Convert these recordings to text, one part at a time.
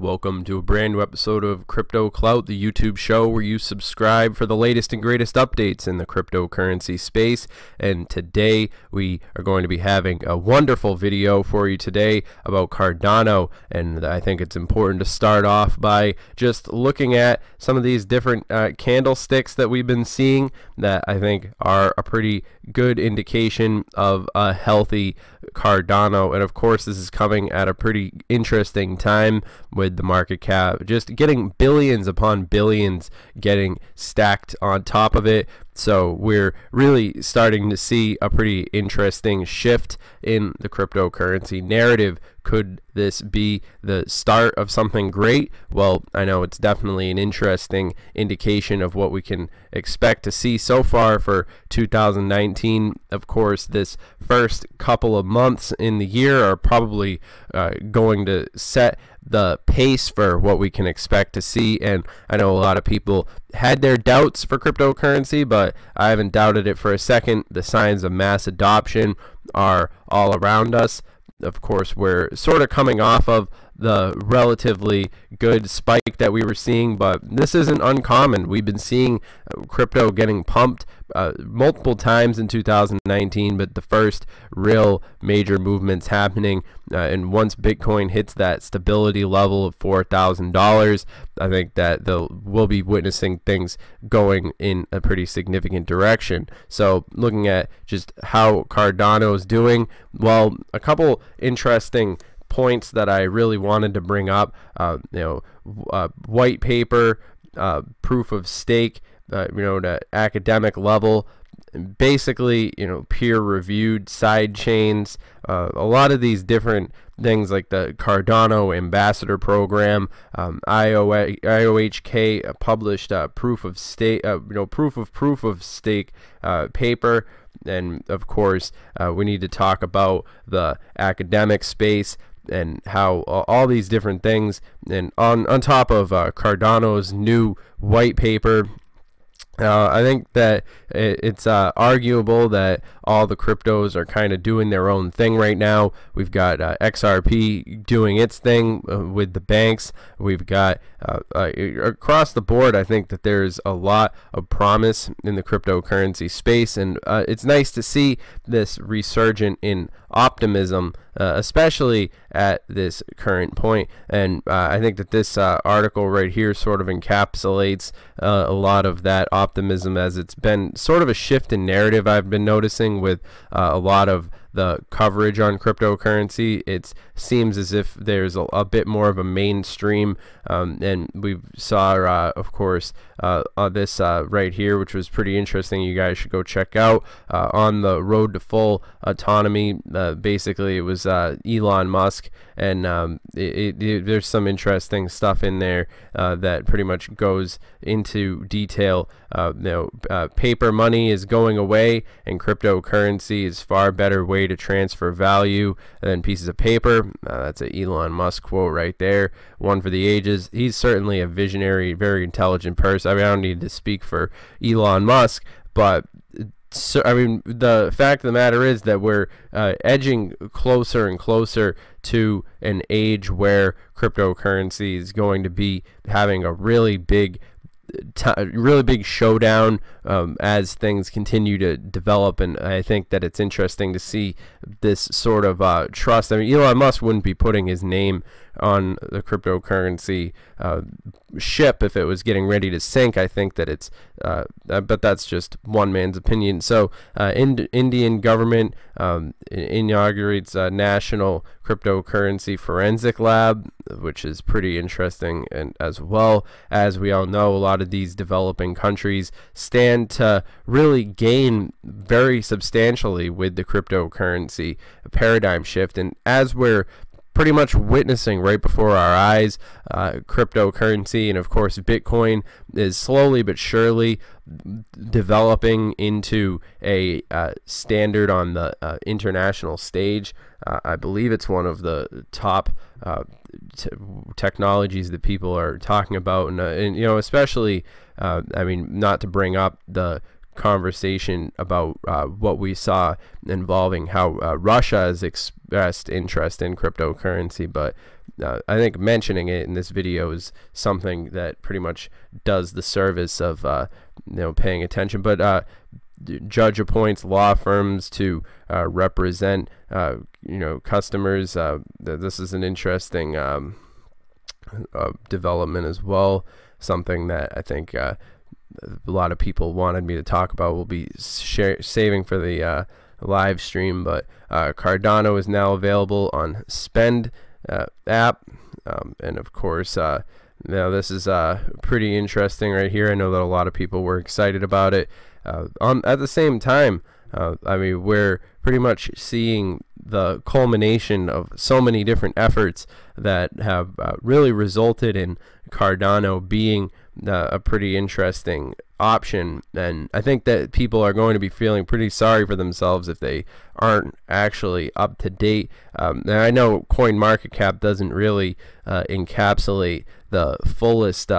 Welcome to a brand new episode of Crypto Clout, the YouTube show where you subscribe for the latest and greatest updates in the cryptocurrency space. And today we are going to be having a wonderful video for you today about Cardano. And I think it's important to start off by just looking at some of these different candlesticks that we've been seeing that I think are a pretty good indication of a healthy Cardano. And of course, this is coming at a pretty interesting time with the market cap just getting billions upon billions getting stacked on top of it. So we're really starting to see a pretty interesting shift in the cryptocurrency narrative. Could this be the start of something great? Well, I know it's definitely an interesting indication of what we can expect to see so far for 2019. Of course, this first couple of months in the year are probably going to set the pace for what we can expect to see. And I know a lot of people had their doubts for cryptocurrency, but I haven't doubted it for a second. The signs of mass adoption are all around us. Of course, we're sort of coming off of the relatively good spike that we were seeing, but this isn't uncommon. We've been seeing crypto getting pumped multiple times in 2019, but the first real major movements happening, and once Bitcoin hits that stability level of $4,000, I think that we'll be witnessing things going in a pretty significant direction. So looking at just how Cardano is doing, well, a couple interesting points that I really wanted to bring up, white paper, proof of stake, to academic level, basically, peer-reviewed side chains, a lot of these different things like the Cardano Ambassador Program, IOHK published proof of stake, proof of stake paper. And of course, we need to talk about the academic space and how all these different things, and on top of Cardano's new white paper, I think that it's arguable that all the cryptos are kind of doing their own thing right now. We've got XRP doing its thing with the banks. We've got across the board, I think that there's a lot of promise in the cryptocurrency space, and it's nice to see this resurgent in optimism, especially at this current point. And I think that this article right here sort of encapsulates a lot of that optimism, as it's been sort of a shift in narrative I've been noticing with a lot of the coverage on cryptocurrency. It seems as if there's a bit more of a mainstream, and we saw, of course, this right here, which was pretty interesting. You guys should go check out on the road to full autonomy. Basically, it was Elon Musk, and there's some interesting stuff in there that pretty much goes into detail. Paper money is going away, and cryptocurrency is far better way to transfer value than pieces of paper. That's an Elon Musk quote right there, one for the ages. He's certainly a visionary, very intelligent person. I mean, I don't need to speak for Elon Musk, but so, I mean, the fact of the matter is that we're edging closer and closer to an age where cryptocurrency is going to be having a really big showdown as things continue to develop. And I think that it's interesting to see this sort of trust. I mean, Elon Musk wouldn't be putting his name on the cryptocurrency ship if it was getting ready to sink. I think that it's but that's just one man's opinion. So Indian government inaugurates a national cryptocurrency forensic lab, which is pretty interesting. And as well, as we all know, a lot of these developing countries stand to really gain very substantially with the cryptocurrency paradigm shift. And as we're pretty much witnessing right before our eyes, cryptocurrency and of course Bitcoin is slowly but surely developing into a standard on the international stage. I believe it's one of the top technologies that people are talking about, and especially I mean, not to bring up the conversation about what we saw involving how Russia has expressed interest in cryptocurrency, but I think mentioning it in this video is something that pretty much does the service of paying attention. But judge appoints law firms to represent customers. This is an interesting development as well, something that I think a lot of people wanted me to talk about. We'll be saving for the live stream, but Cardano is now available on Spend app, and of course now this is pretty interesting right here. I know that a lot of people were excited about it. At the same time, I mean, we're pretty much seeing the culmination of so many different efforts that have really resulted in Cardano being a pretty interesting option, and I think that people are going to be feeling pretty sorry for themselves if they aren't actually up to date. And I know CoinMarketCap doesn't really encapsulate the fullest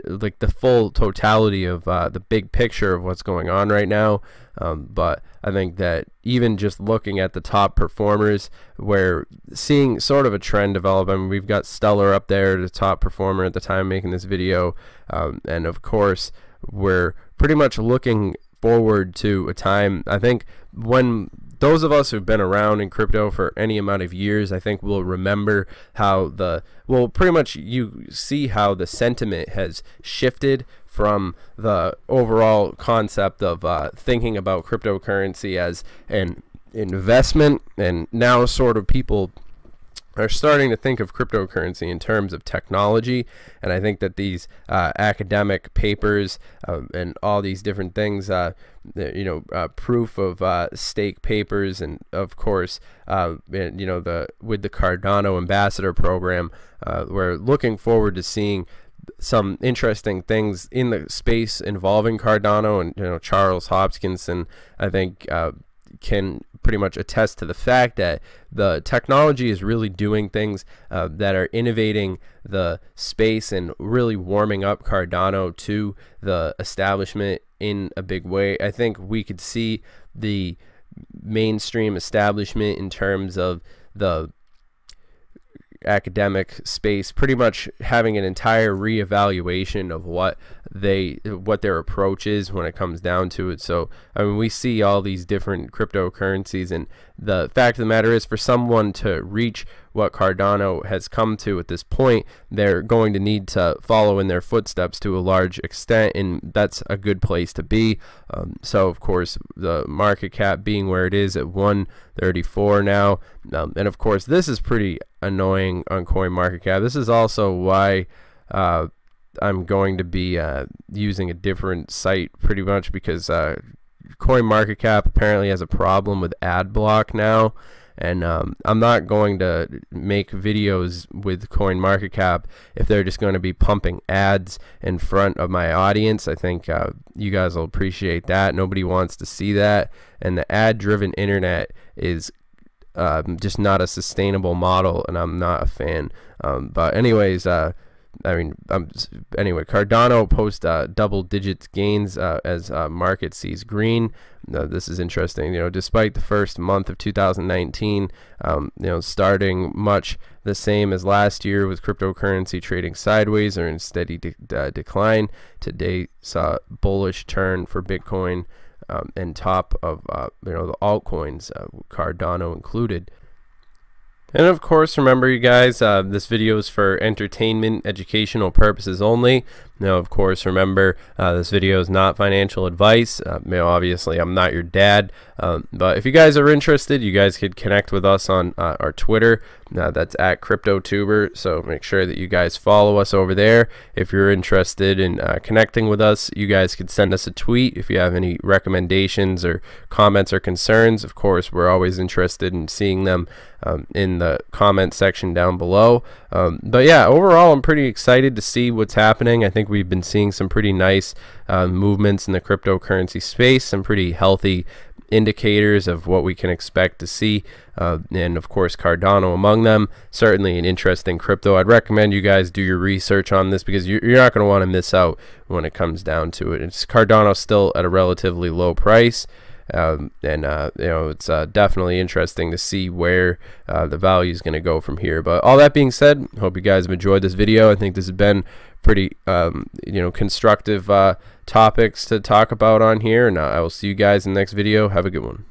like the full totality of the big picture of what's going on right now, but I think that even just looking at the top performers, we're seeing sort of a trend develop. I mean, we've got Stellar up there, the top performer at the time making this video, and of course we're pretty much looking forward to a time, I think, when those of us who've been around in crypto for any amount of years, I think we'll remember how pretty much you see how the sentiment has shifted from the overall concept of thinking about cryptocurrency as an investment, and now sort of people are starting to think of cryptocurrency in terms of technology. And I think that these academic papers and all these different things, proof of stake papers, and of course with the Cardano Ambassador program, we're looking forward to seeing some interesting things in the space involving Cardano. And Charles Hoskinson, I think, can pretty much attest to the fact that the technology is really doing things that are innovating the space and really warming up Cardano to the establishment in a big way. I think we could see the mainstream establishment in terms of the academic space pretty much having an entire reevaluation of what their approach is when it comes down to it. So I mean, we see all these different cryptocurrencies, and the fact of the matter is, for someone to reach what Cardano has come to at this point, they're going to need to follow in their footsteps to a large extent, and that's a good place to be. So of course, the market cap being where it is at 134 now, and of course this is pretty annoying on CoinMarketCap. This is also why I'm going to be using a different site pretty much, because CoinMarketCap apparently has a problem with ad block now, and I'm not going to make videos with CoinMarketCap if they're just going to be pumping ads in front of my audience. I think you guys will appreciate that. Nobody wants to see that, and the ad-driven internet is just not a sustainable model, and I'm not a fan. But anyways, anyway, Cardano posts double-digit gains as market sees green. This is interesting. Despite the first month of 2019, starting much the same as last year, with cryptocurrency trading sideways or in steady decline, today saw bullish turn for Bitcoin, and top of the altcoins, Cardano included. And of course, remember, you guys, this video is for entertainment, educational purposes only. Now, of course, remember, this video is not financial advice. Obviously, I'm not your dad. But if you guys are interested, you guys could connect with us on our Twitter. That's at CryptoTuber. So make sure that you guys follow us over there. If you're interested in connecting with us, you guys could send us a tweet if you have any recommendations or comments or concerns. Of course, we're always interested in seeing them in the comment section down below. But yeah, overall, I'm pretty excited to see what's happening. I think we've been seeing some pretty nice movements in the cryptocurrency space, some pretty healthy indicators of what we can expect to see, and of course Cardano among them. Certainly an interesting crypto. I'd recommend you guys do your research on this, because you're not going to want to miss out when it comes down to it. Cardano's still at a relatively low price, You know, it's definitely interesting to see where the value is going to go from here. But all that being said, hope you guys have enjoyed this video. I think this has been pretty you know, constructive topics to talk about on here, and I will see you guys in the next video. Have a good one.